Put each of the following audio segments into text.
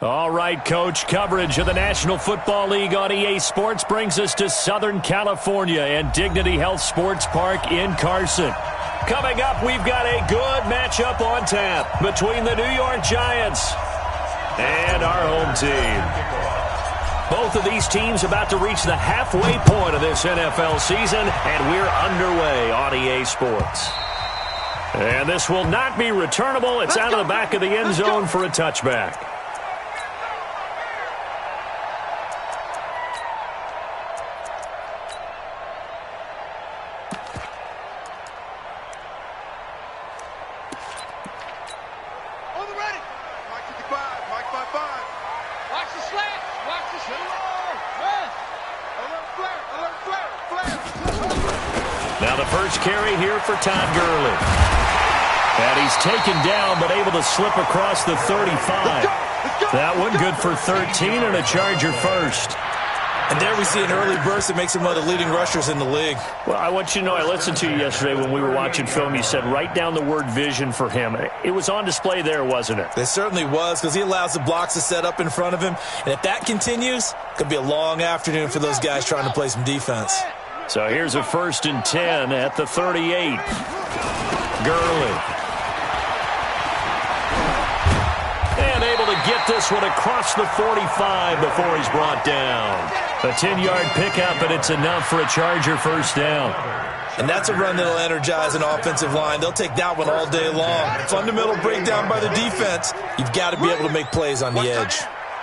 All right, Coach, coverage of the National Football League on EA Sports brings us to Southern California and Dignity Health Sports Park in Carson. Coming up, we've got a good matchup on tap between the New York Giants and our home team. Both of these teams about to reach the halfway point of this NFL season, and we're underway on EA Sports. And this will not be returnable. It's out of the back of the end zone for a touchback. Now the first carry here for Todd Gurley. And he's taken down but able to slip across the 35. That one good for 13 and a Charger first. And there we see an early burst that makes him one of the leading rushers in the league. Well, I want you to know, I listened to you yesterday when we were watching film. You said write down the word vision for him. It was on display there, wasn't it? It certainly was, because he allows the blocks to set up in front of him. And if that continues, it could be a long afternoon for those guys trying to play some defense. So here's a 1st and 10 at the 38. Gurley. And able to get this one across the 45 before he's brought down. A 10-yard pickup, and it's enough for a Charger first down. And that's a run that'll energize an offensive line. They'll take that one all day long. Fundamental breakdown by the defense. You've got to be able to make plays on the edge.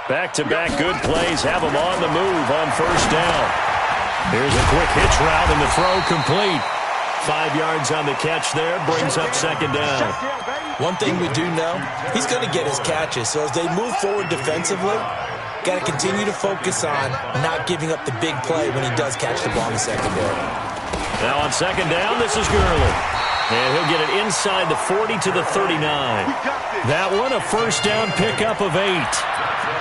Back-to-back good plays have them on the move on first down. Here's a quick hitch route, and the throw complete. 5 yards on the catch there, brings up second down. One thing we do know, he's going to get his catches. So as they move forward defensively, got to continue to focus on not giving up the big play when he does catch the ball in the secondary. Now on second down, this is Gurley. And he'll get it inside the 40 to the 39. That one, a first down pickup of 8.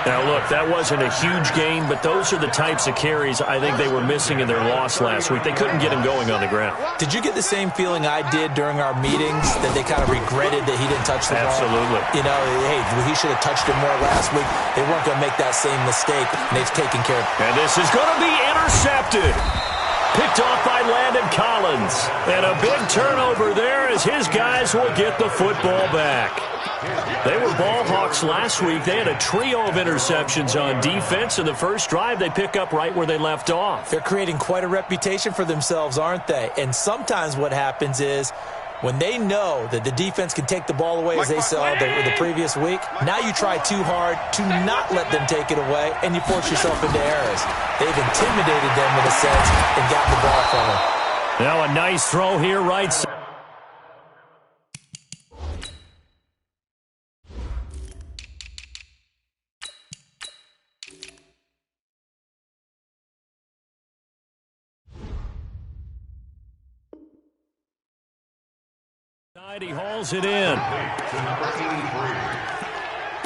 Now, look, that wasn't a huge gain, but those are the types of carries I think they were missing in their loss last week. They couldn't get him going on the ground. Did you get the same feeling I did during our meetings, that they kind of regretted that he didn't touch the ball? Absolutely. You know, hey, he should have touched it more last week. They weren't going to make that same mistake, and they've taken care of it. And this is going to be intercepted. Picked off by Landon Collins. And a big turnover there as his guys will get the football back. They were ball hawks last week. They had a trio of interceptions on defense. In the first drive, they pick up right where they left off. They're creating quite a reputation for themselves, aren't they? And sometimes what happens is when they know that the defense can take the ball away, as they saw the previous week, now you try too hard to not let them take it away, and you force yourself into errors. They've intimidated them in a sense and gotten the ball from them. Now a nice throw here, right side. He hauls it in. Number 83.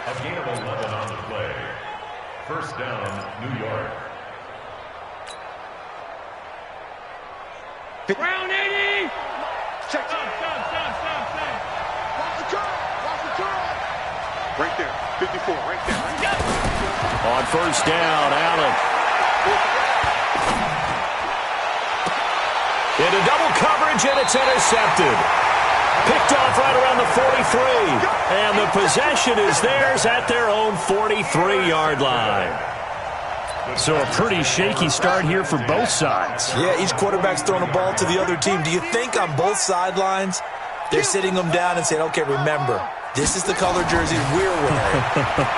A gain of 11 on the play. First down, New York. Round 80. Check. Stop. Watch the turn. Right there. 54. Right there. On first down, Allen. Into double coverage, and it's intercepted. Picked off right around the 43. And the possession is theirs at their own 43-yard line. So a pretty shaky start here for both sides. Yeah, each quarterback's throwing a ball to the other team. Do you think on both sidelines they're sitting them down and saying, okay, remember, this is the color jersey we're wearing.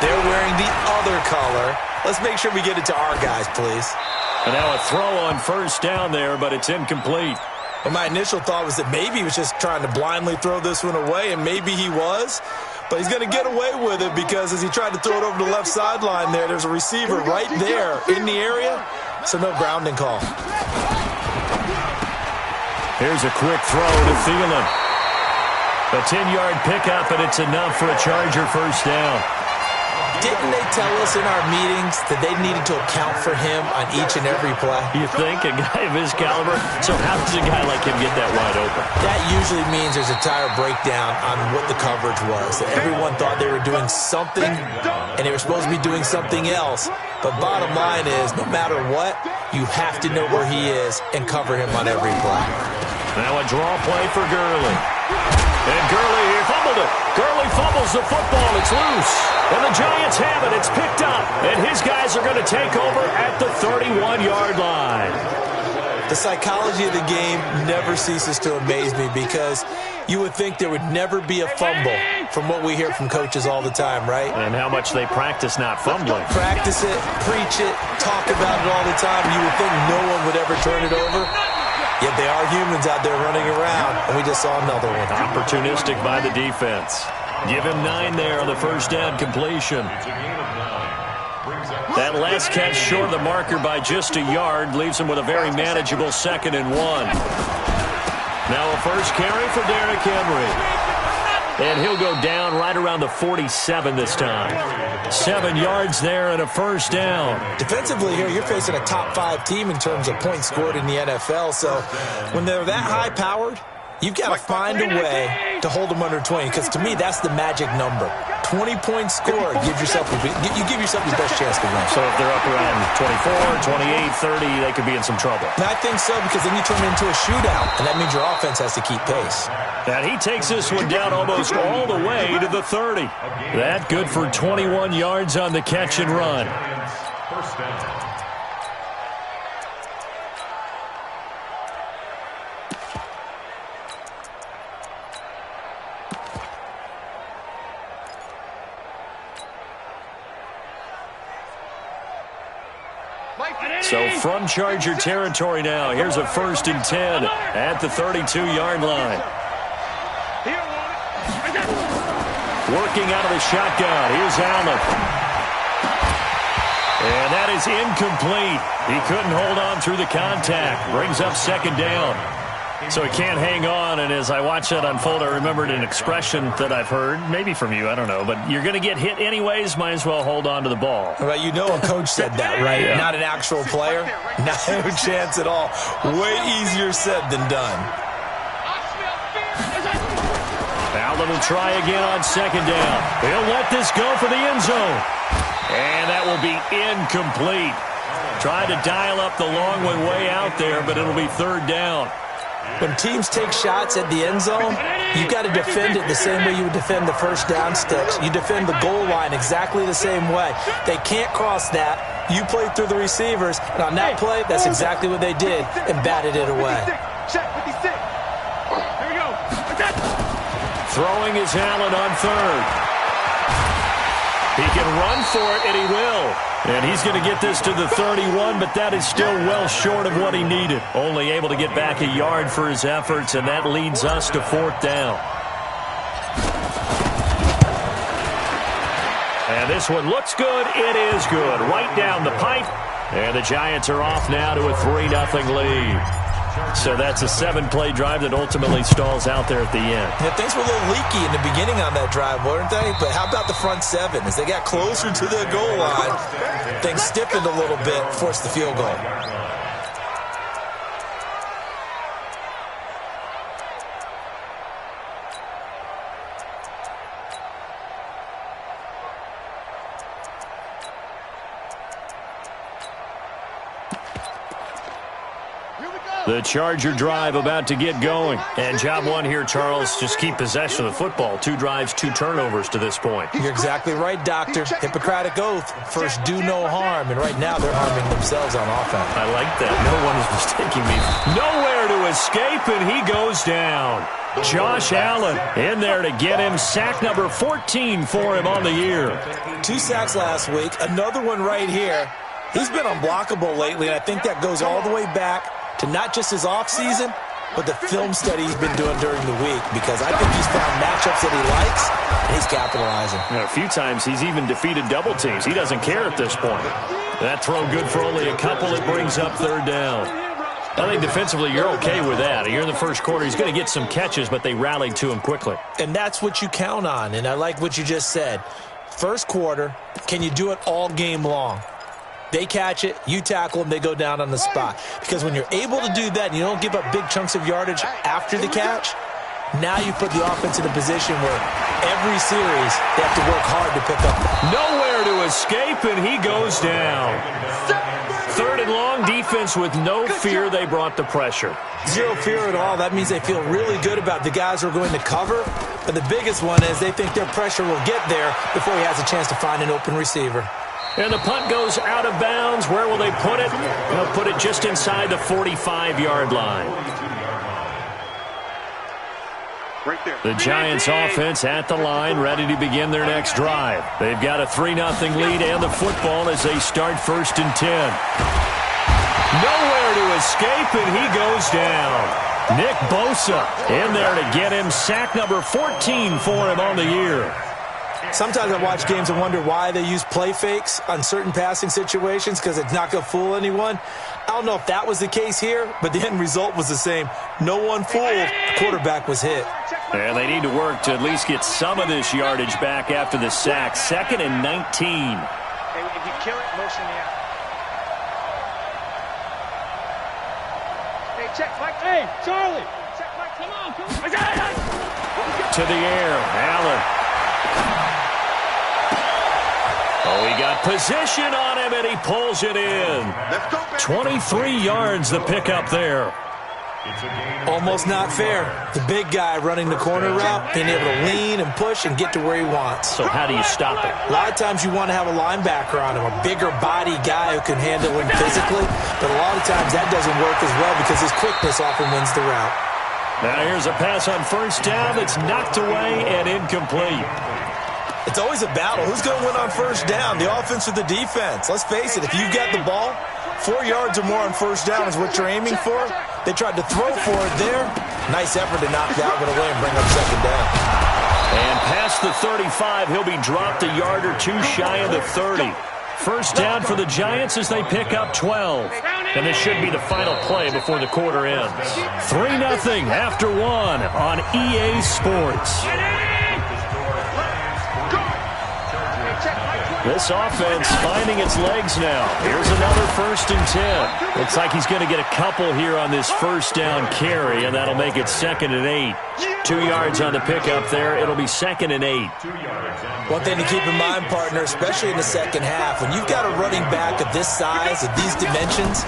They're wearing the other color. Let's make sure we get it to our guys, please. And now a throw on first down there, but it's incomplete. Well, my initial thought was that maybe he was just trying to blindly throw this one away, and maybe he was. But he's going to get away with it because as he tried to throw it over the left sideline there's a receiver right there in the area, so no grounding call. Here's a quick throw to Thielen. A 10-yard pickup, and it's enough for a Charger first down. Didn't they tell us in our meetings that they needed to account for him on each and every play? You think? A guy of his caliber? So how does a guy like him get that wide open? That usually means there's a tire breakdown on what the coverage was. Everyone thought they were doing something and they were supposed to be doing something else. But bottom line is, no matter what, you have to know where he is and cover him on every play. Now a draw play for Gurley. And Gurley, he fumbled it. Gurley fumbles the football. It's loose. And the Giants have it. It's picked up. And his guys are going to take over at the 31-yard line. The psychology of the game never ceases to amaze me because you would think there would never be a fumble from what we hear from coaches all the time, right? And how much they practice not fumbling. Practice it, preach it, talk about it all the time. You would think no one would ever turn it over. Yet they are humans out there running around, and we just saw another one. Opportunistic by the defense. Give him 9 there on the first down completion. That last catch short of the marker by just a yard leaves him with a very manageable 2nd and 1. Now a first carry for Derrick Henry. And he'll go down right around the 47 this time. 7 yards there and a first down. Defensively here, you're facing a top 5 team in terms of points scored in the NFL. So when they're that high-powered, you've got to find a way to hold them under 20. Because to me, that's the magic number. 20 points scored, you give yourself your best chance to win. So if they're up around 24, 28, 30, they could be in some trouble. And I think so, because then you turn it into a shootout, and that means your offense has to keep pace. And he takes this one down almost all the way to the 30. That good for 21 yards on the catch and run. First down. So from Charger territory now, here's a 1st and 10 at the 32-yard line. Working out of the shotgun. Here's Allen. And that is incomplete. He couldn't hold on through the contact. Brings up 2nd down. So he can't hang on, and as I watched that unfold, I remembered an expression that I've heard, maybe from you, I don't know, but you're going to get hit anyways, might as well hold on to the ball. Well, you know a coach said that, right? Yeah. Not an actual player. No chance at all. Way easier said than done. Allen will try again on 2nd down. He'll let this go for the end zone. And that will be incomplete. Tried to dial up the long one way out there, but it'll be 3rd down. When teams take shots at the end zone, you've got to defend it the same way you would defend the first down sticks. You defend the goal line exactly the same way. They can't cross that. You play through the receivers, and on that play, that's exactly what they did and batted it away. Throwing is Allen on 3rd. He can run for it, and he will. And he's going to get this to the 31, but that is still well short of what he needed. Only able to get back a yard for his efforts, and that leads us to 4th down. And this one looks good. It is good. Right down the pipe. And the Giants are off now to a 3-0 lead. So that's a 7-play drive that ultimately stalls out there at the end. Yeah, things were a little leaky in the beginning on that drive, weren't they? But how about the front 7? As they got closer to the goal line, things stiffened a little bit, forced the field goal. The Charger drive about to get going. And job one here, Charles, just keep possession of the football. 2 drives, 2 turnovers to this point. You're exactly right, Doctor. Hippocratic oath. First, do no harm. And right now, they're harming themselves on offense. I like that. No one is mistaking me. Nowhere to escape, and he goes down. Josh Allen in there to get him. Sack number 14 for him on the year. 2 sacks last week. Another one right here. He's been unblockable lately, and I think that goes all the way back to not just his offseason, but the film study he's been doing during the week, because I think he's found matchups that he likes, and he's capitalizing. A few times he's even defeated double teams. He doesn't care at this point. That throw good for only a couple. It brings up 3rd down. I think defensively you're okay with that. You're in the first quarter. He's going to get some catches, but they rallied to him quickly. And that's what you count on, and I like what you just said. First quarter, can you do it all game long? They catch it, you tackle them, they go down on the spot. Because when you're able to do that and you don't give up big chunks of yardage after the catch, now you put the offense in a position where every series they have to work hard to pick up. Nowhere to to escape, and he goes down. 3rd and long, defense with no fear. They brought the pressure. Zero fear at all. That means they feel really good about the guys who are going to cover. But the biggest one is they think their pressure will get there before he has a chance to find an open receiver. And the punt goes out of bounds. Where will they put it? They'll put it just inside the 45-yard line. Right there. The Giants offense at the line, ready to begin their next drive. They've got a 3-0 lead and the football as they start 1st and 10. Nowhere to escape, and he goes down. Nick Bosa in there to get him. Sack number 14 for him on the year. Sometimes I watch games and wonder why they use play fakes on certain passing situations because it's not going to fool anyone. I don't know if that was the case here, but the end result was the same. No one fooled. The quarterback was hit. And they need to work to at least get some of this yardage back after the sack. 2nd and 19. Hey, if you kill it, motion me out. Hey, check, Mike. Hey, Charlie. Check, Mike. Come on, come on. To the air, Allen. Oh, he got position on him, and he pulls it in. 23 yards the pickup there. Almost not fair. The big guy running the corner route, being able to lean and push and get to where he wants. So how do you stop it? A lot of times you want to have a linebacker on him, a bigger body guy who can handle him physically, but a lot of times that doesn't work as well because his quickness often wins the route. Now here's a pass on 1st down that's knocked away and incomplete. It's always a battle. Who's going to win on 1st down, the offense or the defense? Let's face it, if you've got the ball, 4 yards or more on 1st down is what you're aiming for. They tried to throw for it there. Nice effort to knock that one away and bring up 2nd down. And past the 35, he'll be dropped a yard or two shy of the 30. 1st down for the Giants as they pick up 12. And this should be the final play before the quarter ends. 3-0 after 1 on EA Sports. This offense finding its legs now. Here's another 1st and 10. Looks like he's going to get a couple here on this 1st down carry, and that'll make it 2nd and 8. 2 yards on the pickup there. It'll be 2nd and 8. One thing to keep in mind, partner, especially in the second half, when you've got a running back of this size, of these dimensions,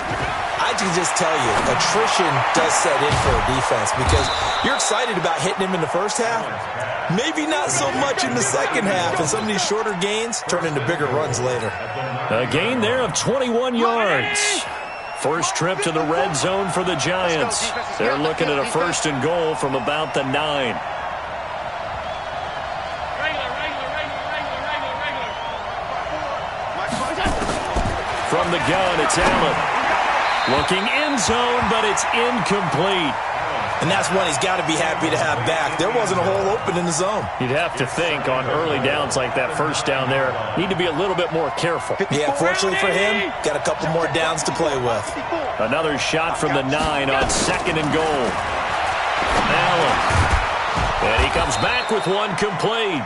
I can just tell you, attrition does set in for a defense because you're excited about hitting him in the 1st half. Maybe not so much in the 2nd half, and some of these shorter gains turn into bigger runs later. A gain there of 21 yards. First trip to the red zone for the Giants. They're looking at a 1st and goal from about the 9. From the gun, it's Allen. Looking end zone, but it's incomplete. And that's one he's got to be happy to have back. There wasn't a hole open in the zone. You'd have to think on early downs like that 1st down there, need to be a little bit more careful. Yeah, fortunately for him, got a couple more downs to play with. Another shot from the 9 on 2nd and goal. Allen. And he comes back with one complete.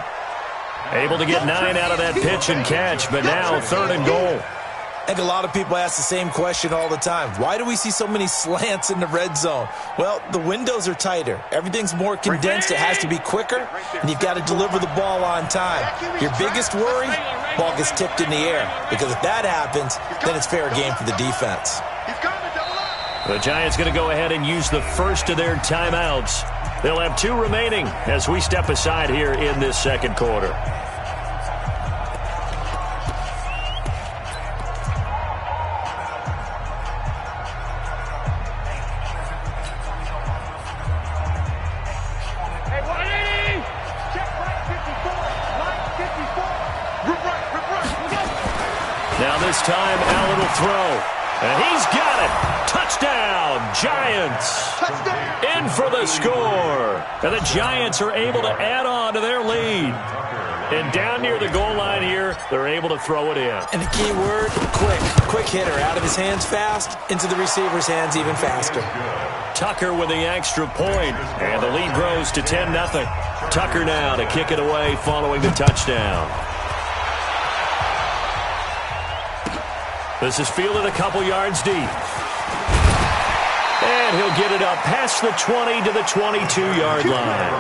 Able to get 9 out of that pitch and catch, but now 3rd and goal. I think a lot of people ask the same question all the time. Why do we see so many slants in the red zone? Well, the windows are tighter. Everything's more condensed. It has to be quicker, and you've got to deliver the ball on time. Your biggest worry, ball gets tipped in the air, because if that happens, then it's fair game for the defense. The Giants going to go ahead and use the first of their timeouts. They'll have 2 remaining as we step aside here in this 2nd quarter. Now this time, Allen will throw. And he's got it. Touchdown, Giants. Touchdown. In for the score. And the Giants are able to add on to their lead. And down near the goal line here, they're able to throw it in. And the key word, quick. Quick hitter. Out of his hands fast, into the receiver's hands even faster. Tucker with the extra point. And the lead grows to 10-0. Tucker now to kick it away following the touchdown. This is fielded a couple yards deep. And he'll get it up past the 20 to the 22-yard line.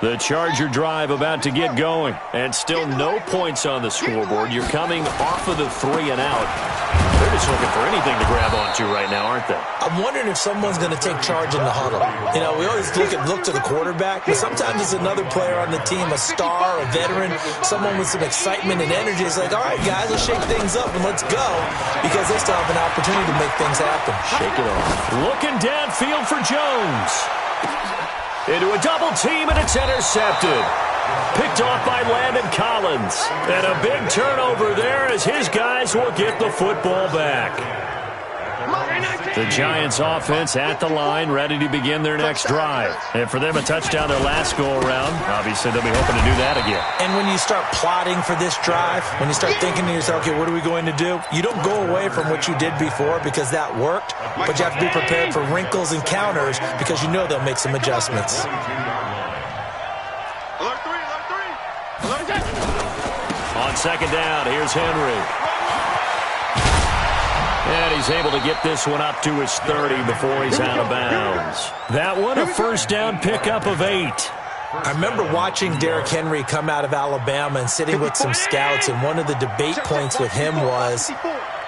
The Charger drive about to get going. And still no points on the scoreboard. You're coming off of the 3 and out. They're just looking for anything to grab onto right now, aren't they? I'm wondering if someone's going to take charge in the huddle. You know, we always look to the quarterback, but sometimes it's another player on the team, a star, a veteran, someone with some excitement and energy. It's like, all right, guys, let's shake things up and let's go, because they still have an opportunity to make things happen. Shake it off. Looking downfield for Jones. Into a double team, and it's intercepted. Picked off by Landon Collins. And a big turnover there as his guys will get the football back. The Giants offense at the line, ready to begin their next drive. And for them, a touchdown their last go-around. Obviously, they'll be hoping to do that again. And when you start plotting for this drive, when you start thinking to yourself, okay, what are we going to do? You don't go away from what you did before because that worked, but you have to be prepared for wrinkles and counters because you know they'll make some adjustments. On second down, here's Henry. And he's able to get this one up to his 30 before he's out of bounds. That one, a first down pickup of 8. I remember watching Derrick Henry come out of Alabama and sitting with some scouts, and one of the debate points with him was,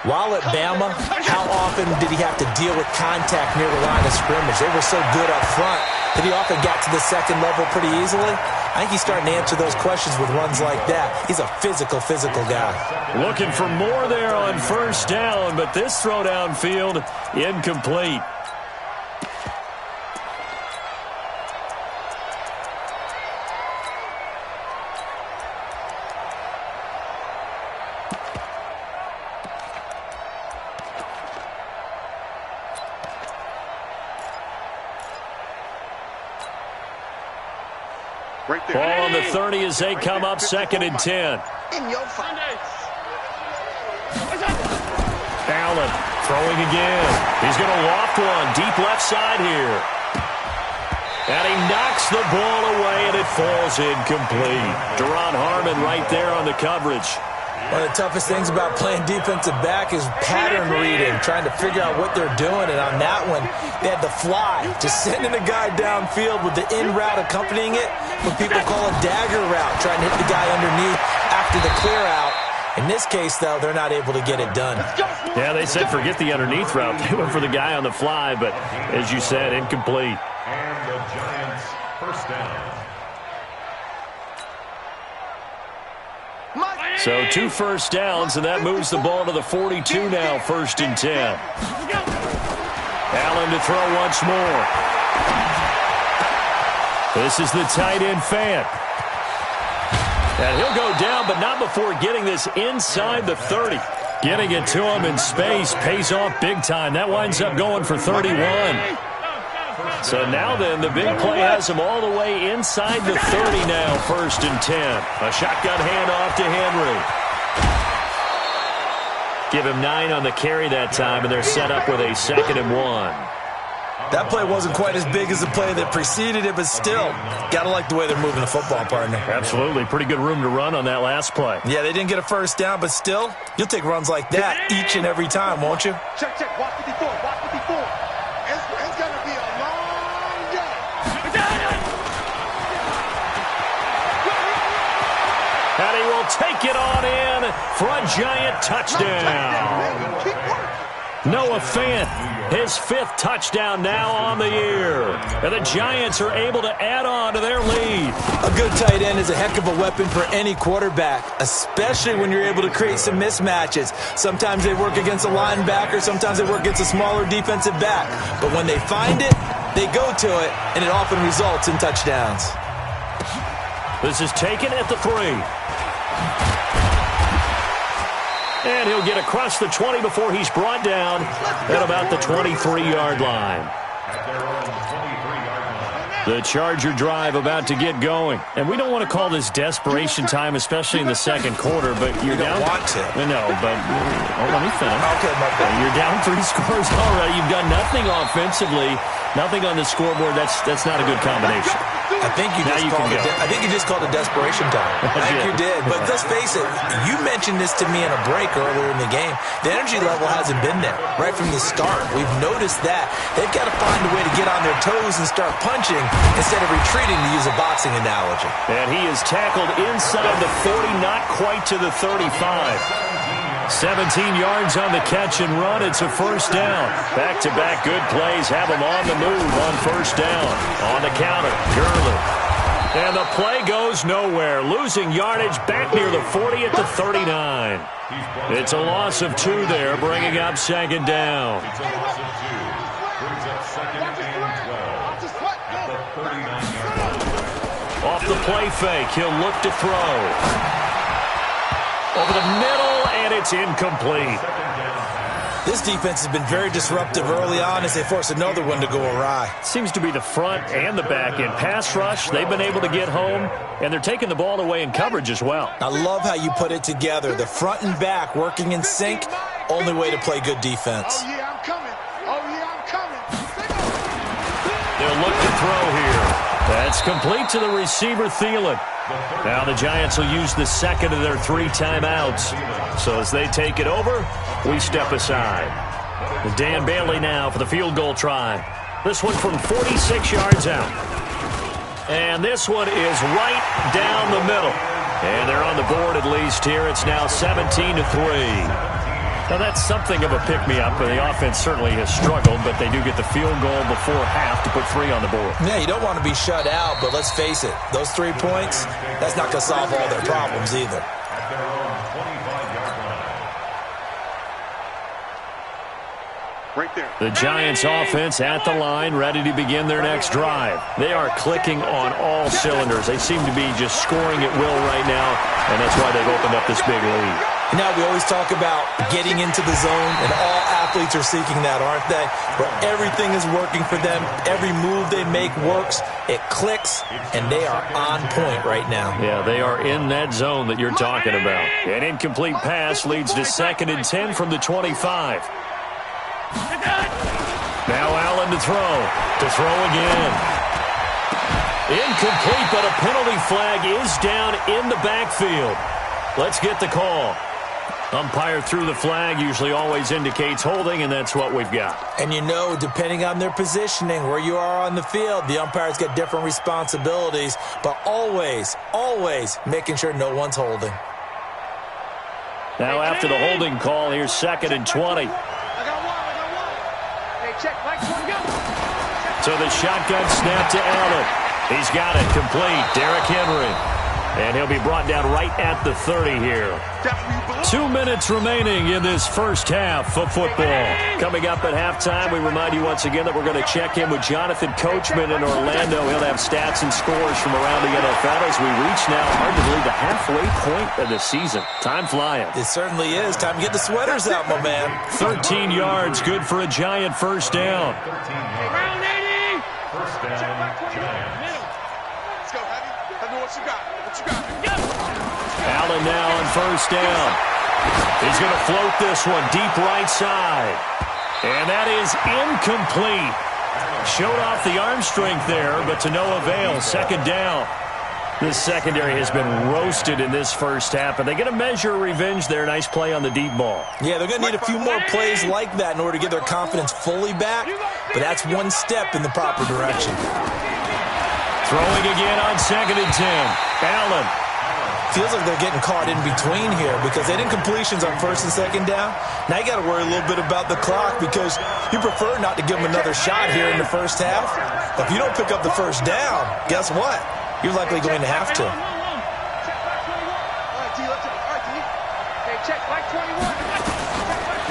while at Bama, how often did he have to deal with contact near the line of scrimmage? They were so good up front that he often got to the second level pretty easily. I think he's starting to answer those questions with runs like that. He's a physical guy. Looking for more there on first down, but this throw downfield incomplete. Ball on the 30 as they come up, second and 10. Allen throwing again. He's going to loft one deep left side here. And he knocks the ball away, and it falls incomplete. Deron Harmon right there on the coverage. One of the toughest things about playing defensive back is pattern reading, trying to figure out what they're doing. And on that one, they had the fly, just sending a guy downfield with the in route accompanying it, what people call a dagger route, trying to hit the guy underneath after the clear out. In this case, though, they're not able to get it done. Yeah, they said forget the underneath route. They went for the guy on the fly, but as you said, incomplete. And the Giants first down. So 2 first downs, and that moves the ball to the 42 now, first and 10. Allen to throw once more. This is the tight end Fant. And he'll go down, but not before getting this inside the 30. Getting it to him in space pays off big time. That winds up going for 31. So now then, the big play has him all the way inside the 30 now, first and 10. A shotgun handoff to Henry. Give him 9 on the carry that time, and they're set up with a second and 1. That play wasn't quite as big as the play that preceded it, but still, got to like the way they're moving the football, partner. Absolutely. Pretty good room to run on that last play. Yeah, they didn't get a first down, but still, you'll take runs like that each and every time, won't you? Check, watch 54, watch 54. It's going to be a long day. And he will take it on in for a Giant touchdown. Noah Fant, his 5th touchdown now on the year. And the Giants are able to add on to their lead. A good tight end is a heck of a weapon for any quarterback, especially when you're able to create some mismatches. Sometimes they work against a linebacker, sometimes they work against a smaller defensive back. But when they find it, they go to it, and it often results in touchdowns. This is taken at the 3. And he'll get across the 20 before he's brought down at about the 23-yard line. The Charger drive about to get going. And we don't want to call this desperation time, especially in the second quarter, but you're down. You don't want to. No, but let me finish. Okay, my bad. You're down 3 scores already. You've got nothing offensively, nothing on the scoreboard. That's not a good combination. I think you just called it desperation time. I think you did. But let's face it, you mentioned this to me in a break earlier in the game. The energy level hasn't been there right from the start. We've noticed that. They've got to find a way to get on their toes and start punching instead of retreating, to use a boxing analogy. And he is tackled inside the 40, not quite to the 35. 17 yards on the catch and run. It's a first down. Back-to-back good plays have him on the move on first down. On the counter, Gurley. And the play goes nowhere. Losing yardage back near the 40 at the 39. It's a loss of 2 there, bringing up second down. It's a loss of 2. Brings up second and 12 at the 39-yard line. Off the play fake, he'll look to throw. Over the middle, and it's incomplete. This defense has been very disruptive early on as they force another one to go awry. Seems to be the front and the back end. Pass rush, they've been able to get home, and they're taking the ball away in coverage as well. I love how you put it together. The front and back working in sync, only way to play good defense. Oh, yeah, I'm coming. Oh, yeah, I'm coming. They'll look to throw here. That's complete to the receiver, Thielen. Now the Giants will use the second of their 3 timeouts. So as they take it over, we step aside. Dan Bailey now for the field goal try. This one from 46 yards out. And this one is right down the middle. And they're on the board at least here. It's now 17-3. Now, that's something of a pick-me-up. The offense certainly has struggled, but they do get the field goal before half to put 3 on the board. Yeah, you don't want to be shut out, but let's face it, those 3 points, that's not going to solve all their problems either. At their own 25-yard line. Right there. The Giants offense at the line, ready to begin their next drive. They are clicking on all cylinders. They seem to be just scoring at will right now, and that's why they've opened up this big lead. Now, we always talk about getting into the zone, and all athletes are seeking that, aren't they? Where everything is working for them, every move they make works, it clicks, and they are on point right now. Yeah, they are in that zone that you're talking about. An incomplete pass leads to 2nd and 10 from the 25. Now Allen to throw again. Incomplete, but a penalty flag is down in the backfield. Let's get the call. Umpire threw the flag, usually always indicates holding, and that's what we've got. And you know, depending on their positioning, where you are on the field, the umpire's got different responsibilities, but always, always making sure no one's holding. Now after the holding call, here's 2nd and 20. I got one. Hey, check, Mike's one, go. So the shotgun snap to Allen. He's got it complete. Derrick Henry. And he'll be brought down right at the 30 here. 2 minutes remaining in this first half of football. Coming up at halftime, we remind you once again that we're going to check in with Jonathan Coachman in Orlando. He'll have stats and scores from around the NFL as we reach now, hard to believe, the halfway point of the season. Time flying. It certainly is. Time to get the sweaters out, my man. 13 yards, good for a Giant first down. 13 yards. First down, Giants. Let's go, Heavy. Tell me what you got. Allen now on first down. He's going to float this one deep right side. And that is incomplete. Showed off the arm strength there, but to no avail. 2nd down. This secondary has been roasted in this first half, and they get a measure of revenge there. Nice play on the deep ball. Yeah, they're going to need a few more plays like that in order to get their confidence fully back, but that's one step in the proper direction. Throwing again on 2nd and 10. Allen. Feels like they're getting caught in between here because they didn't completions on 1st and 2nd down. Now you got to worry a little bit about the clock because you prefer not to give them another shot here in the first half. If you don't pick up the first down, guess what? You're likely going to have to.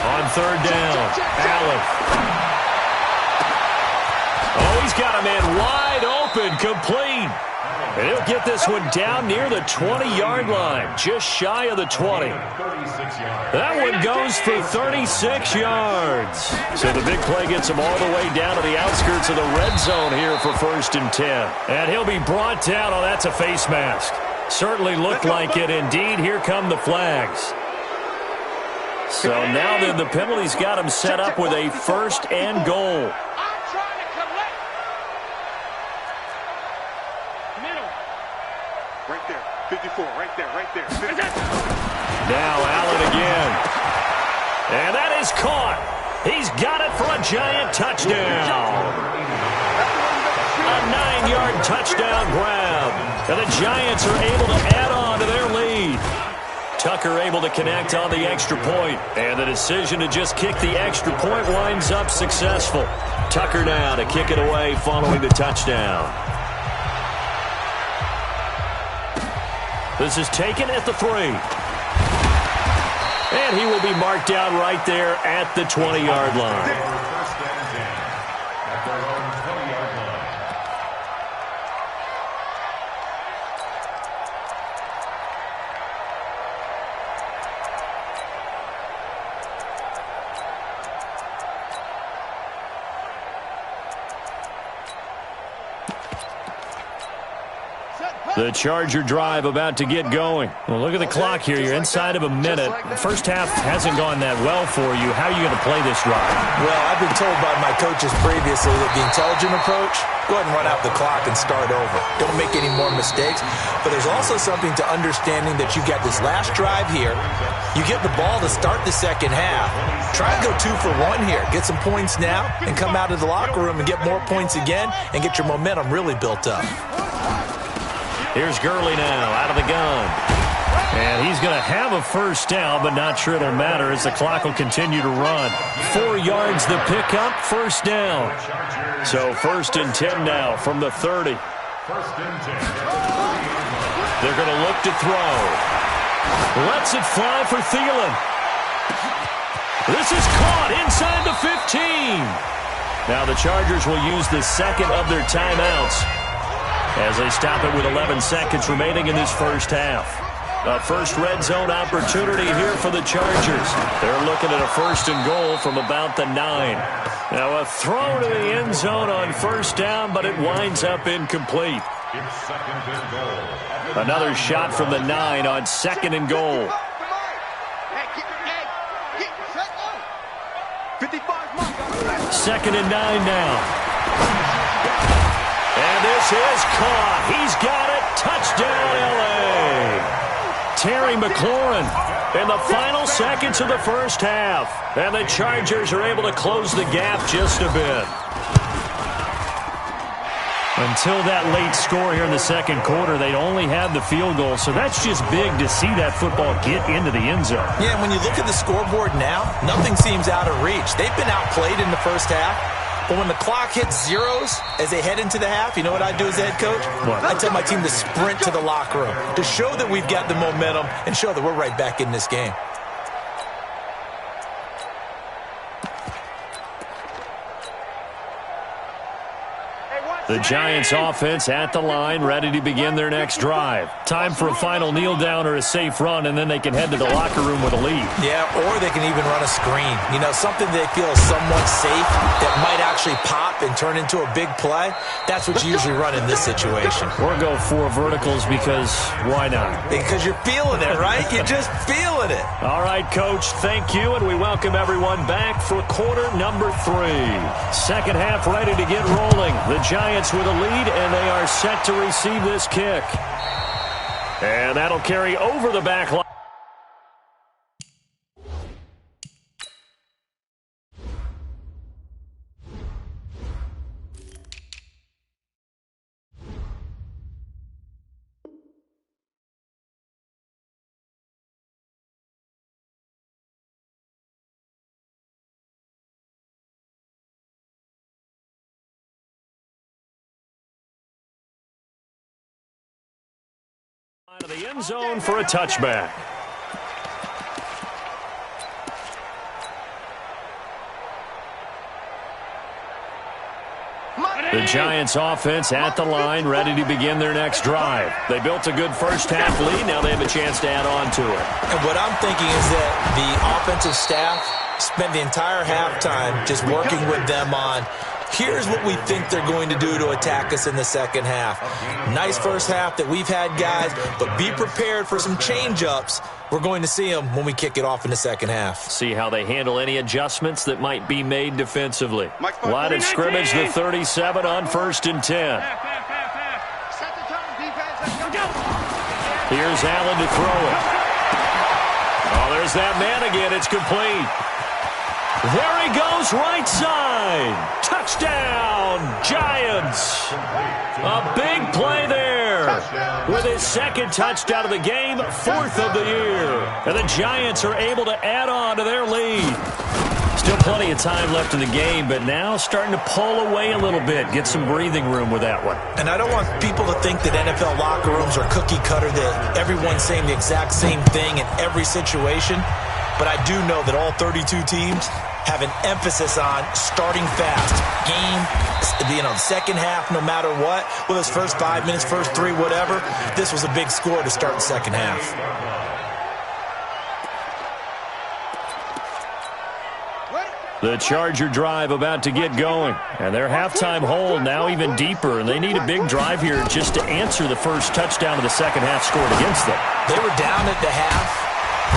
On 3rd down, Allen. Oh, he's got a man wide open, complete. And he'll get this one down near the 20-yard line, just shy of the 20. That one goes for 36 yards. So the big play gets him all the way down to the outskirts of the red zone here for 1st and 10. And he'll be brought down. Oh, that's a face mask. Certainly looked like it. Indeed, here come the flags. So now then the penalty's got him set up with a 1st and goal. 54, right there, right there. Now Allen again. And that is caught. He's got it for a giant touchdown. A 9-yard touchdown grab. And the Giants are able to add on to their lead. Tucker able to connect on the extra point. And the decision to just kick the extra point winds up successful. Tucker now to kick it away following the touchdown. This is taken at the 3. And he will be marked down right there at the 20-yard line. First and 10 at their own 20-yard line. The Charger drive about to get going. Well, look at the clock here. You're inside of a minute. The first half hasn't gone that well for you. How are you going to play this drive? Well, I've been told by my coaches previously that the intelligent approach, go ahead and run out the clock and start over. Don't make any more mistakes. But there's also something to understanding that you got this last drive here. You get the ball to start the second half. Try and go 2 for 1 here. Get some points now and come out of the locker room and get more points again and get your momentum really built up. Here's Gurley now out of the gun. And he's going to have a first down, but not sure it'll matter as the clock will continue to run. 4 yards the pickup, first down. So 1st and 10 now from the 30. First and 10. They're going to look to throw. Lets it fly for Thielen. This is caught inside the 15. Now the Chargers will use the second of their timeouts as they stop it with 11 seconds remaining in this first half. A first red zone opportunity here for the Chargers. They're looking at a 1st and goal from about the 9. Now a throw to the end zone on first down, but it winds up incomplete. It's 2nd and goal. Another shot from the 9 on 2nd and goal. Hey, get 55 mark. 2nd and 9 now. And this is caught. He's got it. Touchdown, L.A. Terry McLaurin in the final seconds of the first half. And the Chargers are able to close the gap just a bit. Until that late score here in the second quarter, they'd only had the field goal. So that's just big to see that football get into the end zone. Yeah, when you look at the scoreboard now, nothing seems out of reach. They've been outplayed in the first half. But when the clock hits zeros as they head into the half, you know what I do as a head coach? What? I tell my team to sprint to the locker room to show that we've got the momentum and show that we're right back in this game. The Giants offense at the line, ready to begin their next drive. Time for a final kneel down or a safe run, and then they can head to the locker room with a lead. Yeah, or they can even run a screen. You know, something they feel is somewhat safe that might actually pop and turn into a big play. That's what you usually run in this situation. Or go 4 verticals because why not? Because you're feeling it, right? You're just feeling it. All right, Coach, thank you, and we welcome everyone back for quarter number 3. Second half ready to get rolling. The Giants with a lead, and they are set to receive this kick. And that'll carry over the back line. Of the end zone for a touchback. The Giants offense at the line, ready to begin their next drive. They built a good first half lead. Now they have a chance to add on to it. And what I'm thinking is that the offensive staff spent the entire halftime just working with them on, here's what we think they're going to do to attack us in the second half. Nice first half that we've had, guys, but be prepared for some change-ups. We're going to see them when we kick it off in the second half. See how they handle any adjustments that might be made defensively. Line of scrimmage, the 37 on 1st and 10. Set the tone, defense. Let's go. Here's Allen to throw it. Oh, there's that man again. It's complete. There he goes, right side. Touchdown, Giants. A big play there. With his second touchdown of the game, 4th of the year. And the Giants are able to add on to their lead. Still plenty of time left in the game, but now starting to pull away a little bit. Get some breathing room with that one. And I don't want people to think that NFL locker rooms are cookie cutter, that everyone's saying the exact same thing in every situation. But I do know that all 32 teams have an emphasis on starting fast. Game, second half, no matter what. Whether it's first 5 minutes, first 3, whatever. This was a big score to start the second half. The Charger drive about to get going. And their halftime hole now even deeper. And they need a big drive here just to answer the first touchdown of the second half scored against them. They were down at the half.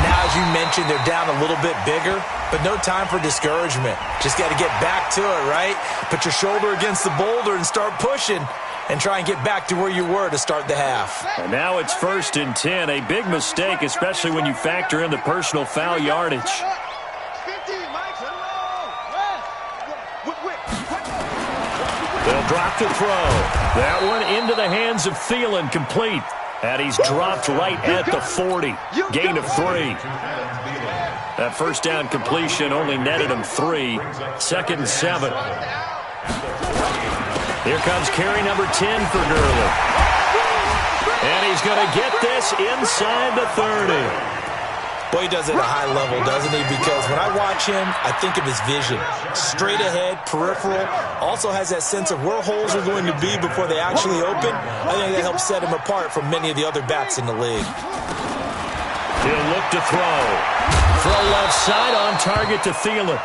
Now, as you mentioned, they're down a little bit bigger, but no time for discouragement. Just got to get back to it, right? Put your shoulder against the boulder and start pushing and try and get back to where you were to start the half. And now it's 1st and 10. A big mistake, especially when you factor in the personal foul yardage. They'll drop to throw. That one into the hands of Thielen, complete. And he's dropped right at the 40. Gain of 3. That first down completion only netted him 3. 2nd and 7. Here comes carry number 10 for Gurley. And he's going to get this inside the 30. Boy, he does it at a high level, doesn't he? Because when I watch him, I think of his vision. Straight ahead, peripheral. Also has that sense of where holes are going to be before they actually open. I think that helps set him apart from many of the other backs in the league. He'll look to throw. Throw left side, on target to Thielen.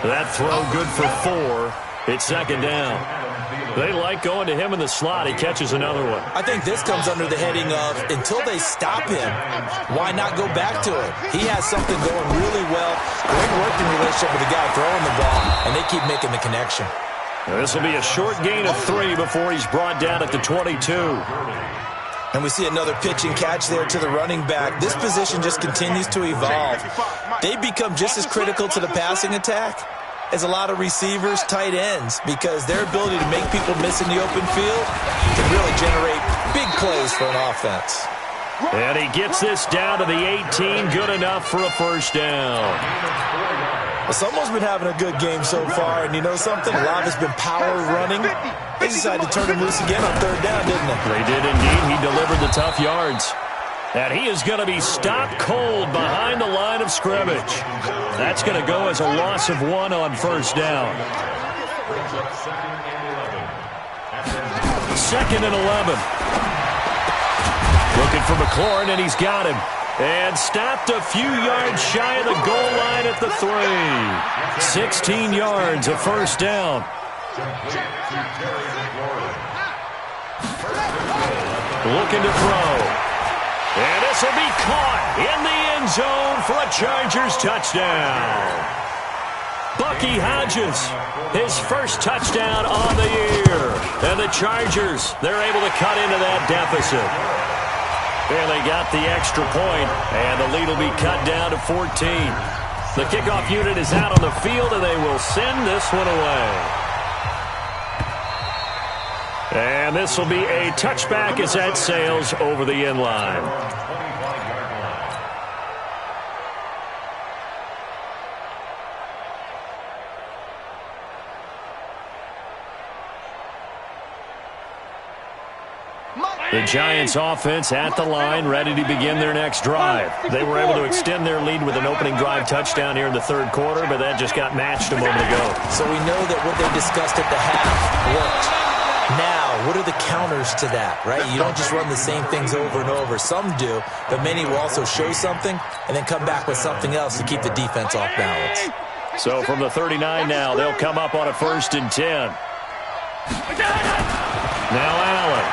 That throw good for 4. It's 2nd down. They like going to him in the slot. He catches another one. I think this comes under the heading of, until they stop him, why not go back to him? He has something going really well. Great working relationship with the guy throwing the ball, and they keep making the connection. This will be a short gain of 3 before he's brought down at the 22. And we see another pitch and catch there to the running back. This position just continues to evolve. They become just as critical to the passing attack as a lot of receivers, tight ends, because their ability to make people miss in the open field can really generate big plays for an offense. And he gets this down to the 18, good enough for a first down. Well, someone's been having a good game so far, and you know something? A lot of it's been power running. They decided to turn him loose again on 3rd down, didn't they? They did indeed. He delivered the tough yards. And he is going to be stopped cold behind the line of scrimmage. That's going to go as a loss of 1 on first down. 2nd and 11. Looking for McLaurin, and he's got him. And stopped a few yards shy of the goal line at the 3. 16 yards, a first down. Looking to throw. And this will be caught in the end zone for a Chargers touchdown. Bucky Hodges, his first touchdown on the year. And the Chargers, they're able to cut into that deficit. And they got the extra point, and the lead will be cut down to 14. The kickoff unit is out on the field, and they will send this one away. And this will be a touchback as that sails over the end line. The Giants offense at the line, ready to begin their next drive. They were able to extend their lead with an opening drive touchdown here in the 3rd quarter, but that just got matched a moment ago. So we know that what they discussed at the half worked. Now, what are the counters to that, right? You don't just run the same things over and over. Some do, but many will also show something and then come back with something else to keep the defense off balance. So from the 39 now, they'll come up on a 1st and 10. Now Allen.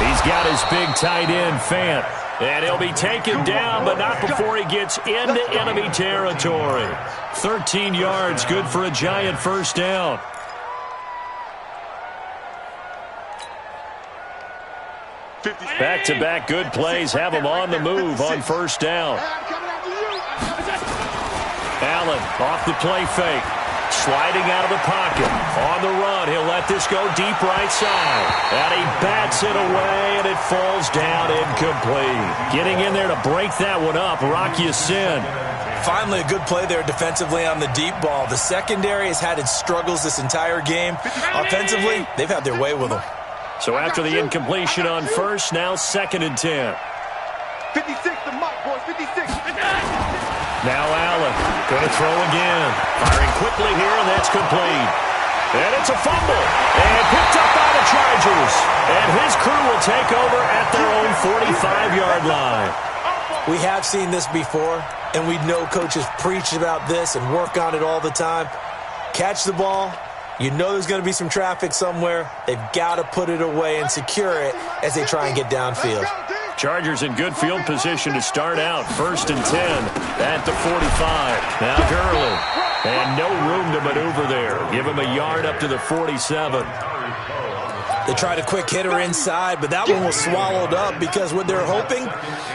He's got his big tight end, Fant. And he'll be taken down, but not before he gets into enemy territory. 13 yards, good for a Giant first down. Back-to-back good plays have him on the move on first down. Allen off the play fake. Sliding out of the pocket. On the run, he'll let this go deep right side. And he bats it away, and it falls down incomplete. Getting in there to break that one up, Rock Ya-Sin. Finally, a good play there defensively on the deep ball. The secondary has had its struggles this entire game. Offensively, they've had their way with them. So after the incompletion on first, now 2nd and 10. 56 to Mike, boys, 56. Now Allen, going to throw again. Firing quickly here, and that's complete. And it's a fumble. And picked up by the Chargers. And his crew will take over at their own 45-yard line. We have seen this before, and we know coaches preach about this and work on it all the time. Catch the ball. You know there's going to be some traffic somewhere. They've got to put it away and secure it as they try and get downfield. Chargers in good field position to start out. 1st and 10 at the 45. Now Gurley. And no room to maneuver there. Give him a yard up to the 47. They tried a quick hitter inside, but that one was swallowed up because what they're hoping,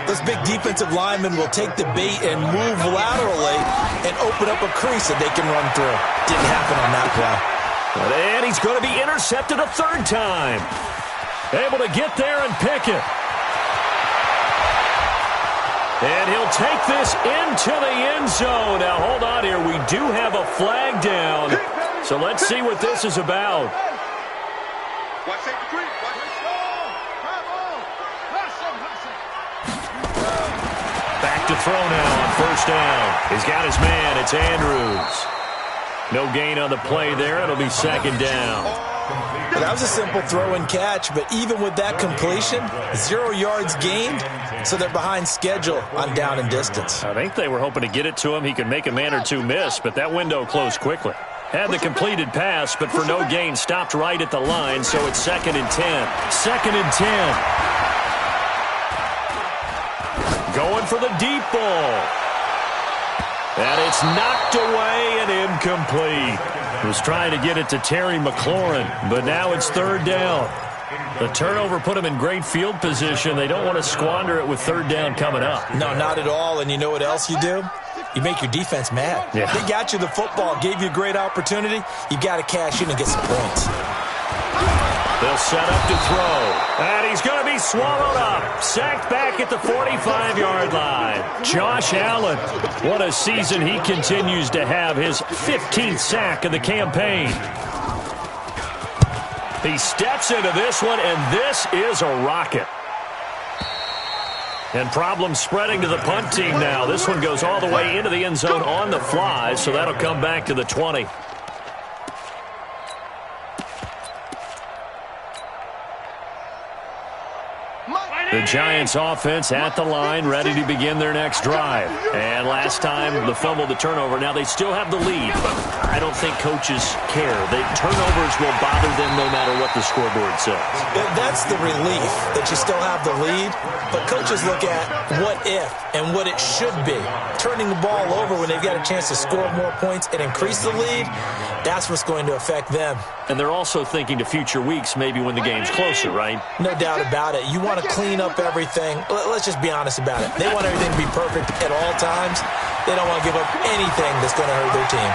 those big defensive linemen will take the bait and move laterally and open up a crease that they can run through. Didn't happen on that play. And he's going to be intercepted a 3rd time. Able to get there and pick it. And he'll take this into the end zone. Now, hold on here. We do have a flag down. So let's see what this is about. Back to throw now on 1st down. He's got his man. It's Andrews. No gain on the play there. It'll be 2nd down. Well, that was a simple throw and catch, but even with that completion, 0 yards gained, so they're behind schedule on down and distance. I think they were hoping to get it to him. He could make a man or two miss, but that window closed quickly. Had the completed pass, but for no gain, stopped right at the line, so it's 2nd and 10. 2nd and 10. Going for the deep ball. And it's knocked away and incomplete. Was trying to get it to Terry McLaurin, but now it's 3rd down. The turnover put them in great field position. They don't want to squander it with 3rd down coming up. No, not at all. And you know what else you do? You make your defense mad. Yeah. They got you the football, gave you a great opportunity. You got to cash in and get some points. They'll set up to throw. And he's going to be swallowed up. Sacked back at the 45-yard line. Josh Allen. What a season he continues to have. His 15th sack of the campaign. He steps into this one, and this is a rocket. And problems spreading to the punt team now. This one goes all the way into the end zone on the fly, so that'll come back to the 20. The Giants offense at the line, ready to begin their next drive. And last time, the fumble, the turnover. Now they still have the lead, but I don't think coaches care. Turnovers will bother them no matter what the scoreboard says. That's the relief that you still have the lead, but coaches look at what if and what it should be. Turning the ball over when they've got a chance to score more points and increase the lead, that's what's going to affect them. And they're also thinking to future weeks, maybe when the game's closer, right? No doubt about it. You want to clean up everything. Let's just be honest about it. They want everything to be perfect at all times. They don't want to give up anything that's going to hurt their team.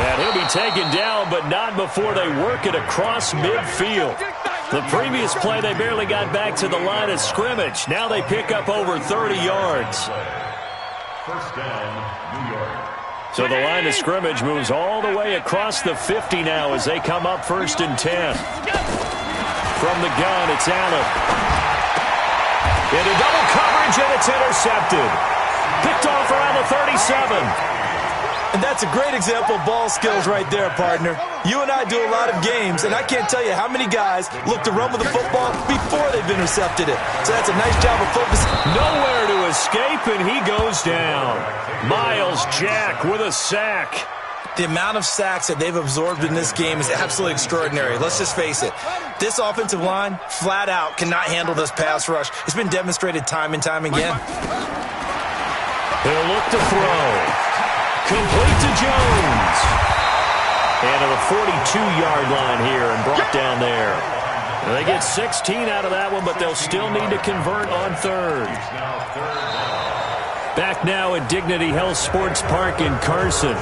And he'll be taken down, but not before they work it across midfield. The previous play, they barely got back to the line of scrimmage. Now they pick up over 30 yards. 1st down, New York. So the line of scrimmage moves all the way across the 50 now as they come up 1st and 10. From the gun, it's Allen. Into double coverage, and it's intercepted. Picked off around the 37. And that's a great example of ball skills right there, partner. You and I do a lot of games, and I can't tell you how many guys look to run with the football before they've intercepted it. So that's a nice job of focusing. Nowhere to escape, and he goes down. Miles Jack with a sack. The amount of sacks that they've absorbed in this game is absolutely extraordinary. Let's just face it. This offensive line, flat out, cannot handle this pass rush. It's been demonstrated time and time again. He'll look to throw. Complete to Jones. And to the 42-yard line here and brought down there. They get 16 out of that one, but they'll still need to convert on third. Back now at Dignity Health Sports Park in Carson.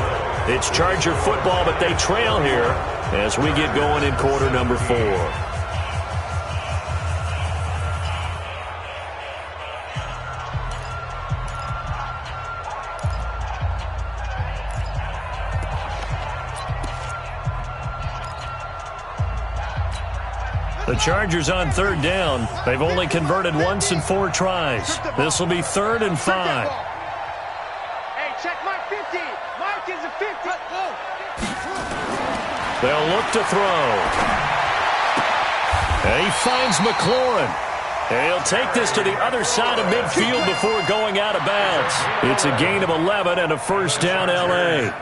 It's Charger football, but they trail here as we get going in quarter number 4. The Chargers on third down. They've only converted once in 4 tries. This will be 3rd and 5. Hey, check Mike 50. Mike is a 50. They'll look to throw. And he finds McLaurin. And he'll take this to the other side of midfield before going out of bounds. It's a gain of 11 and a first down, L.A.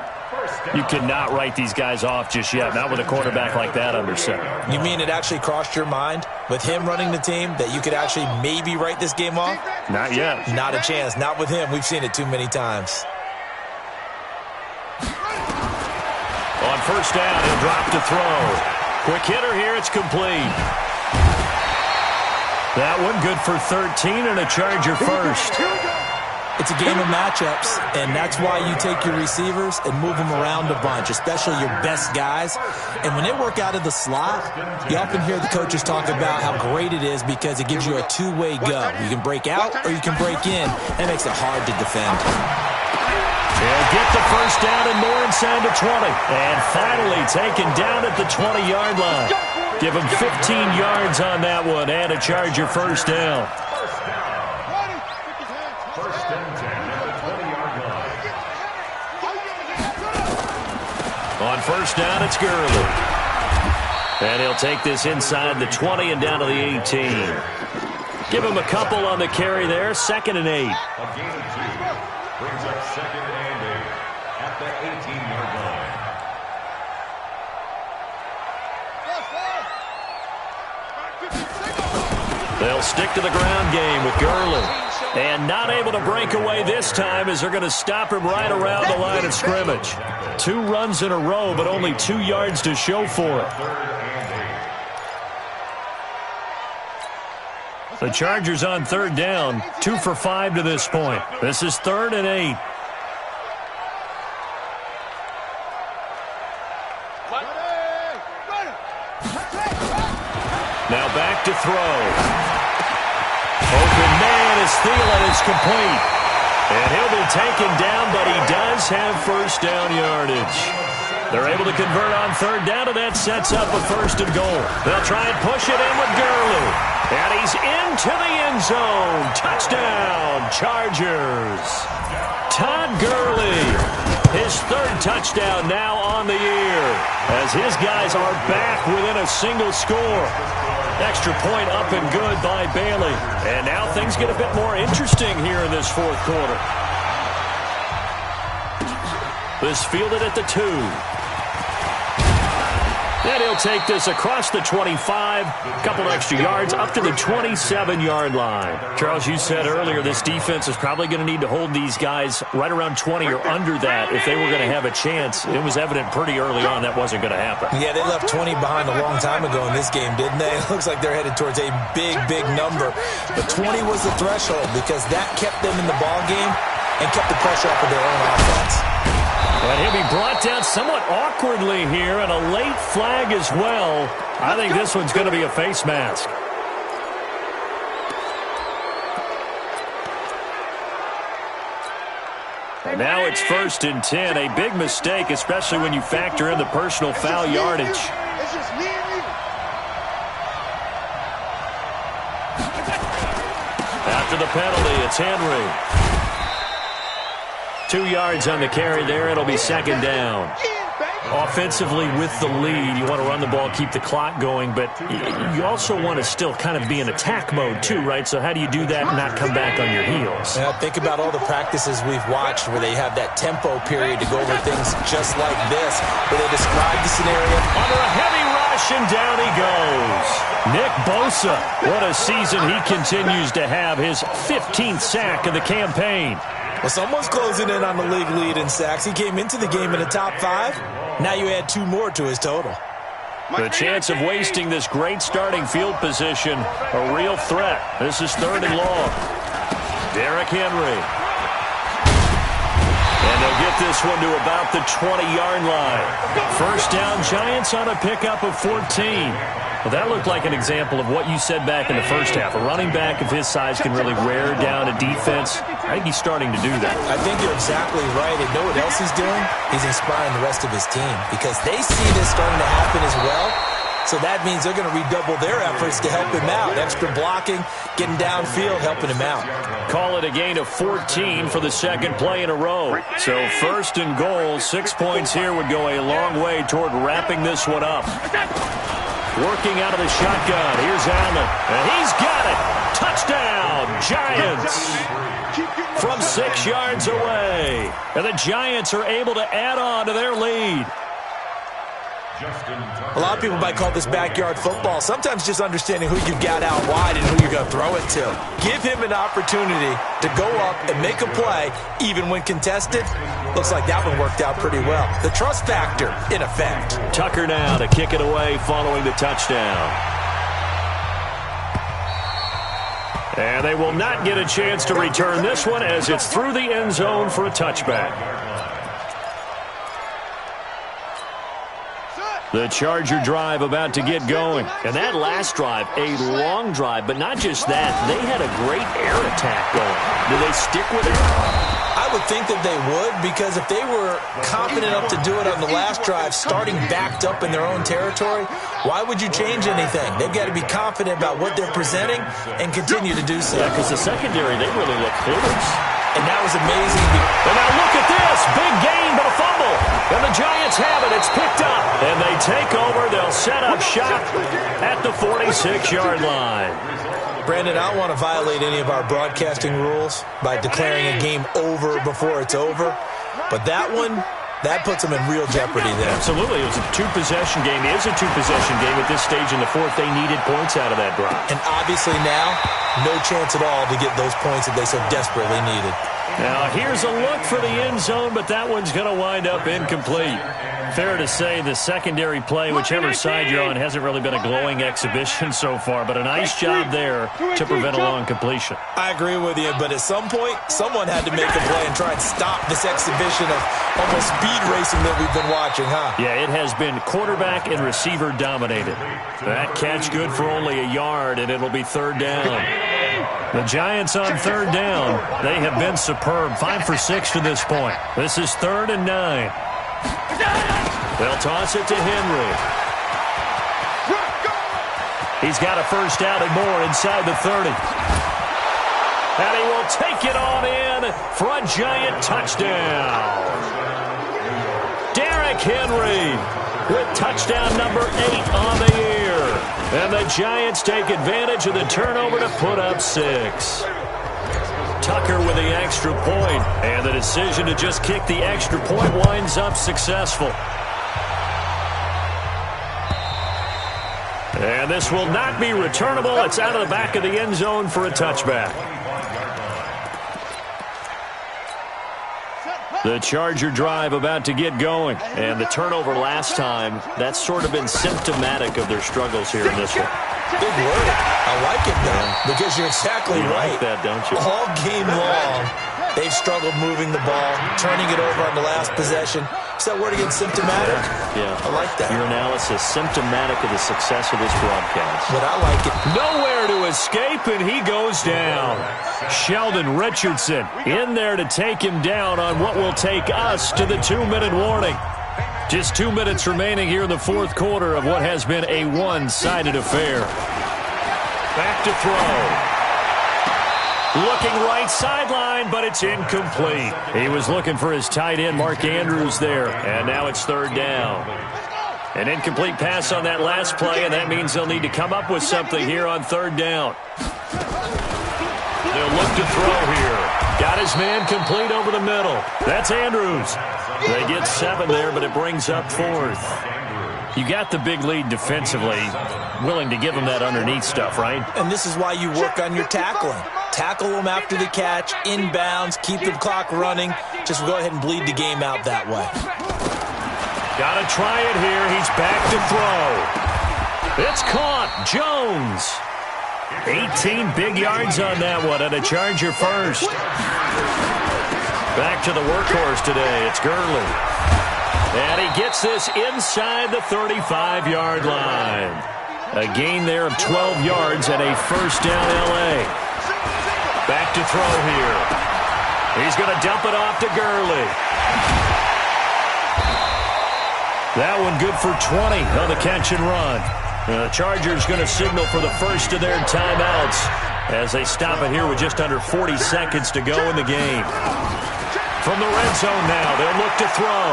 You cannot write these guys off just yet, not with a quarterback like that under center. You mean it actually crossed your mind with him running the team that you could actually maybe write this game off? Not yet. Not a chance. Not with him. We've seen it too many times. On first down, he'll drop to throw. Quick hitter here. It's complete. That one good for 13 and a Charger first. It's a game of matchups, and that's why you take your receivers and move them around a bunch, especially your best guys. And when they work out of the slot, you often hear the coaches talk about how great it is because it gives you a two-way go. You can break out or you can break in. That makes it hard to defend. They'll get the first down and more inside the 20. And finally taken down at the 20-yard line. Give them 15 yards on that one and a Charger first down. On first down, it's Gurley. And he'll take this inside the 20 and down to the 18. Give him a couple on the carry there. 2nd and 8. A gain of 2 brings up 2nd and 8 at the 18-yard line. They'll stick to the ground game with Gurley. And not able to break away this time as they're going to stop him right around the line of scrimmage. 2 runs in a row, but only 2 yards to show for it. The Chargers on third down, 2 for 5 to this point. This is 3rd and 8. Now back to throw. Open man is Thielen. It's complete. And he'll be taken down, but he does have first down yardage. They're able to convert on third down, and that sets up a 1st and goal. They'll try and push it in with Gurley. And he's into the end zone. Touchdown, Chargers. Todd Gurley, his 3rd touchdown now on the year, as his guys are back within a single score. Extra point up and good by Bailey. And now things get a bit more interesting here in this 4th quarter. This fielded at the 2. And he'll take this across the 25, a couple extra yards, up to the 27-yard line. Charles, you said earlier this defense is probably going to need to hold these guys right around 20 or under that if they were going to have a chance. It was evident pretty early on that wasn't going to happen. Yeah, they left 20 behind a long time ago in this game, didn't they? It looks like they're headed towards a big, big number. But 20 was the threshold because that kept them in the ball game and kept the pressure off of their own offense. And he'll be brought down somewhat awkwardly here, and a late flag as well. I think this one's going to be a face mask. And now it's 1st and 10. A big mistake, especially when you factor in the personal foul yardage. It's just me and you. After the penalty, it's Henry. 2 yards on the carry there. It'll be 2nd down. Offensively with the lead, you want to run the ball, keep the clock going, but you also want to still kind of be in attack mode too, right? So how do you do that and not come back on your heels? Yeah, think about all the practices we've watched where they have that tempo period to go over things just like this, where they describe the scenario. Under a heavy rush, and down he goes. Nick Bosa, what a season he continues to have, his 15th sack of the campaign. Well, someone's closing in on the league lead in sacks. He came into the game in the top 5. Now you add 2 more to his total. The chance of wasting this great starting field position, a real threat. This is 3rd and long. Derrick Henry. And they'll get this one to about the 20-yard line. First down, Giants on a pickup of 14. Well, that looked like an example of what you said back in the first half. A running back of his size can really wear down a defense. I think he's starting to do that. I think you're exactly right. And know what else he's doing? He's inspiring the rest of his team because they see this starting to happen as well. So that means they're going to redouble their efforts to help him out. Extra blocking, getting downfield, helping him out. Call it a gain of 14 for the second play in a row. So 1st and goal, 6 points here would go a long way toward wrapping this one up. Working out of the shotgun. Here's Allen. And he's got it. Touchdown, Giants. From 6 yards away. And the Giants are able to add on to their lead. A lot of people might call this backyard football. Sometimes just understanding who you've got out wide and who you're going to throw it to. Give him an opportunity to go up and make a play, even when contested. Looks like that one worked out pretty well. The trust factor, in effect. Tucker now to kick it away following the touchdown. And they will not get a chance to return this one as it's through the end zone for a touchback. The Charger drive about to get going. And that last drive, a long drive, but not just that. They had a great air attack going. Do they stick with it? I would think that they would, because if they were confident enough to do it on the last drive, starting backed up in their own territory, why would you change anything? They've got to be confident about what they're presenting and continue to do so. Yeah, because the secondary, they really look clueless. And that was amazing. And now look at this. Big gain, but a fumble. And the Giants have it. It's picked up. And they take over. They'll set up shop at the 46-yard line. Brandon, I don't want to violate any of our broadcasting rules by declaring a game over before it's over. But that one, that puts them in real jeopardy there. Absolutely. It was a two-possession game. It is a two-possession game at this stage in the fourth. They needed points out of that drive. And obviously now, no chance at all to get those points that they so desperately needed. Now, here's a look for the end zone, but that one's going to wind up incomplete. Fair to say the secondary play, whichever side you're on, hasn't really been a glowing exhibition so far, but a nice job there to prevent a long completion. I agree with you, but at some point, someone had to make a play and try and stop this exhibition of almost speed racing that we've been watching, huh? Yeah, it has been quarterback and receiver dominated. That catch good for only a yard, and it'll be 3rd down. The Giants on 3rd down. They have been superb. 5 for 6 to this point. This is 3rd and 9. They'll toss it to Henry. He's got a first down and more inside the 30. And he will take it on in for a Giant touchdown. Derrick Henry with touchdown number 8 on the year. And the Giants take advantage of the turnover to put up 6. Tucker with the extra point, and the decision to just kick the extra point winds up successful. And this will not be returnable. It's out of the back of the end zone for a touchback. The Charger drive about to get going. And the turnover last time, that's sort of been symptomatic of their struggles here in this one. Big word. I like it, though, because you're exactly right. Like that, don't you? All game long, they've struggled moving the ball, turning it over on the last possession. Is that word again, symptomatic? Yeah. I like that. Your analysis, symptomatic of the success of this broadcast. But I like it. Nowhere to escape, and he goes down. Sheldon Richardson in there to take him down on what will take us to the 2-minute warning. Just 2 minutes remaining here in the fourth quarter of what has been a one-sided affair. Back to throw. Looking right sideline, but it's incomplete. He was looking for his tight end, Mark Andrews, there. And now it's 3rd down. An incomplete pass on that last play, and that means they'll need to come up with something here on 3rd down. They'll look to throw here. Got his man complete over the middle. That's Andrews. They get 7 there, but it brings up 4th. You got the big lead defensively, willing to give them that underneath stuff, right? And this is why you work on your tackling. Tackle them after the catch, inbounds, keep the clock running. Just go ahead and bleed the game out that way. Got to try it here. He's back to throw. It's caught. Jones. 18 big yards on that one, and a Charger first. Back to the workhorse today. It's Gurley. And he gets this inside the 35-yard line. A gain there of 12 yards and a first down L.A. Back to throw here. He's going to dump it off to Gurley. That one good for 20 on the catch and run. The Chargers going to signal for the first of their timeouts as they stop it here with just under 40 seconds to go in the game. From the red zone now, they'll look to throw.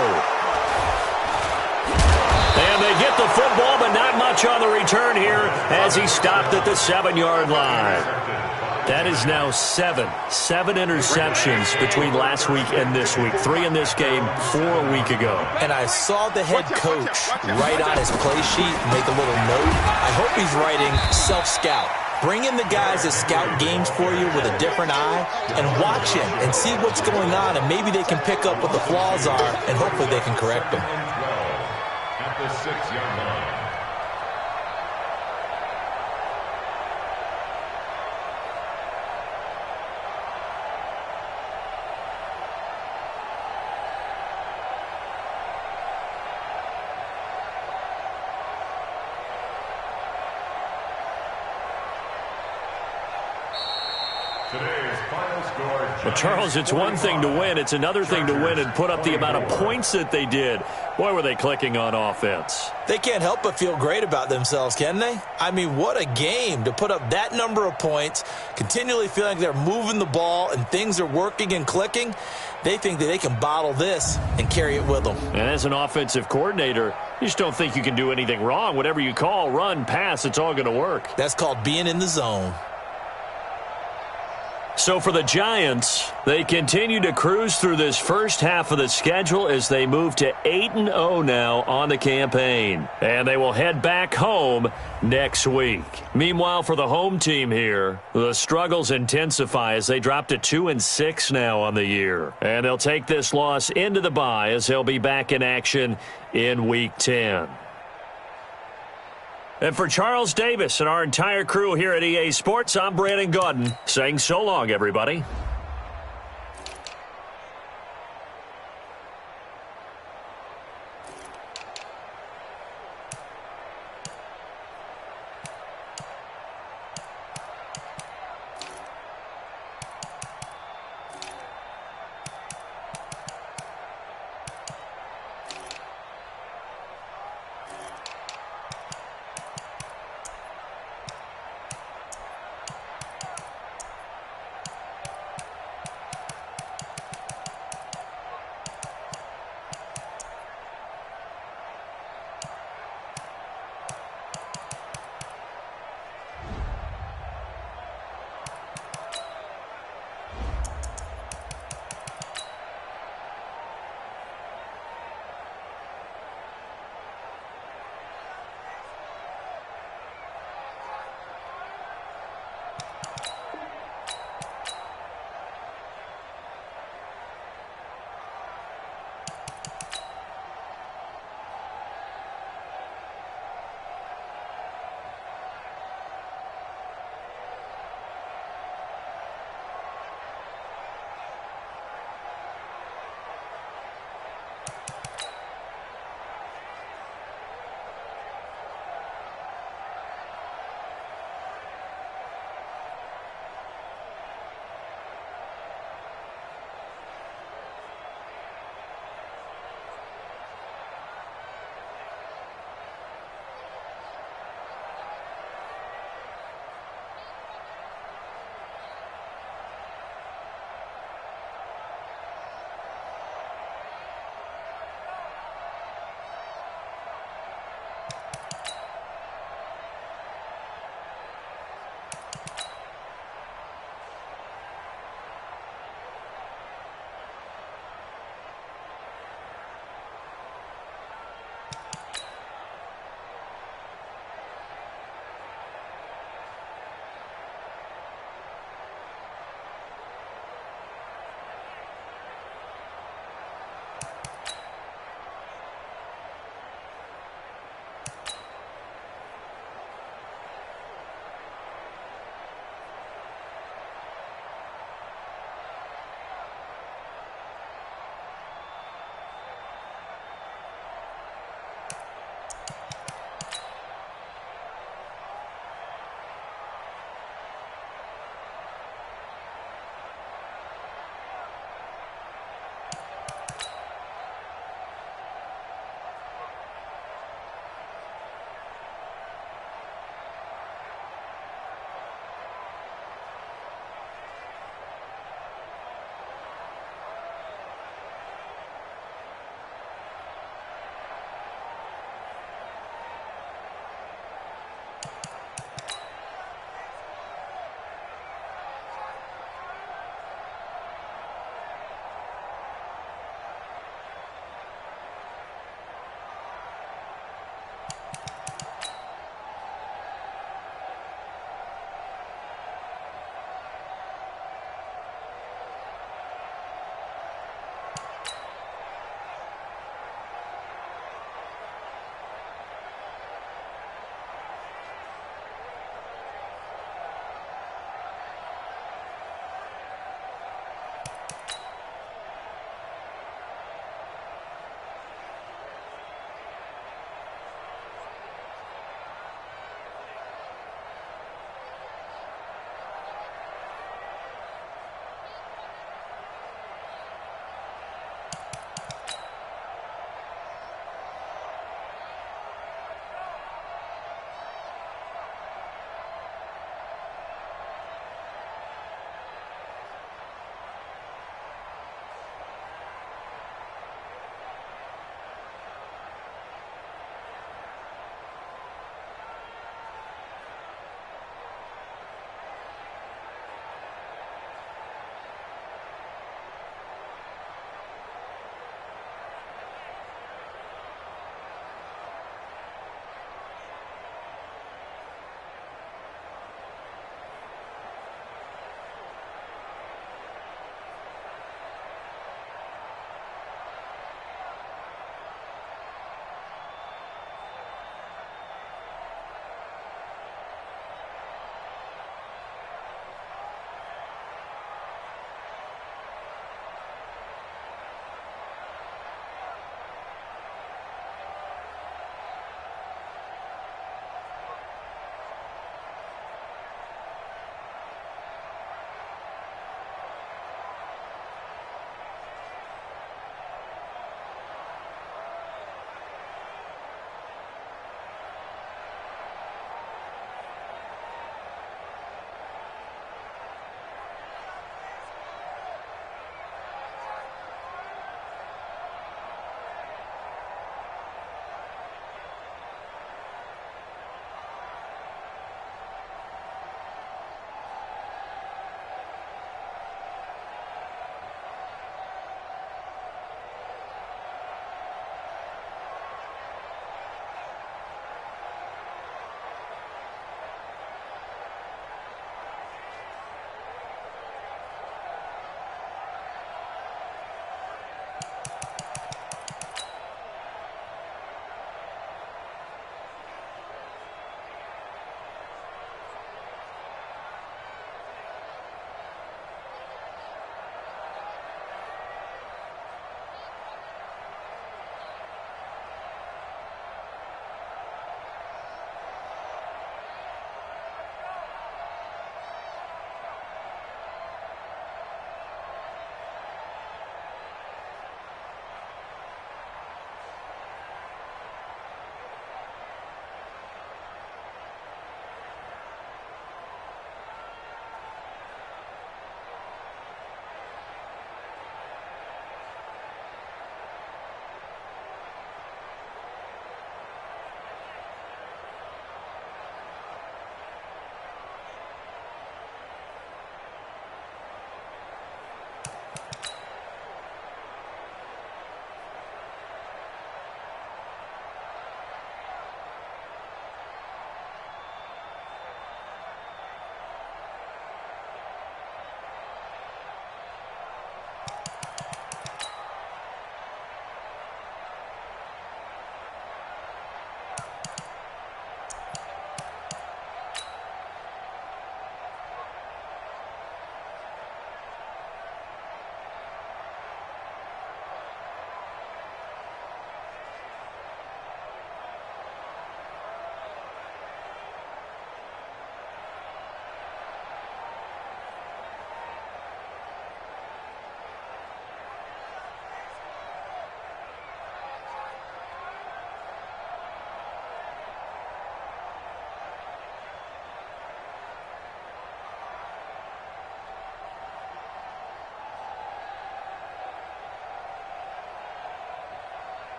And they get the football, but not much on the return here as he stopped at the 7-yard line. That is now seven interceptions between last week and this week. 3 in this game, 4 a week ago. And I saw the head coach write on his play sheet, make a little note. I hope he's writing self-scout. Bring in the guys that scout games for you with a different eye and watch him and see what's going on, and maybe they can pick up what the flaws are, and hopefully they can correct them. At the 6-yard line. Well, Charles, it's one thing to win. It's another thing to win and put up the amount of points that they did. Boy, were they clicking on offense. They can't help but feel great about themselves, can they? I mean, what a game to put up that number of points, continually feeling they're moving the ball and things are working and clicking. They think that they can bottle this and carry it with them. And as an offensive coordinator, you just don't think you can do anything wrong. Whatever you call, run, pass, it's all going to work. That's called being in the zone. So for the Giants, they continue to cruise through this first half of the schedule as they move to 8-0 now on the campaign. And they will head back home next week. Meanwhile, for the home team here, the struggles intensify as they drop to 2-6 now on the year. And they'll take this loss into the bye as they'll be back in action in Week 10. And for Charles Davis and our entire crew here at EA Sports, I'm Brandon Gaudin saying so long, everybody.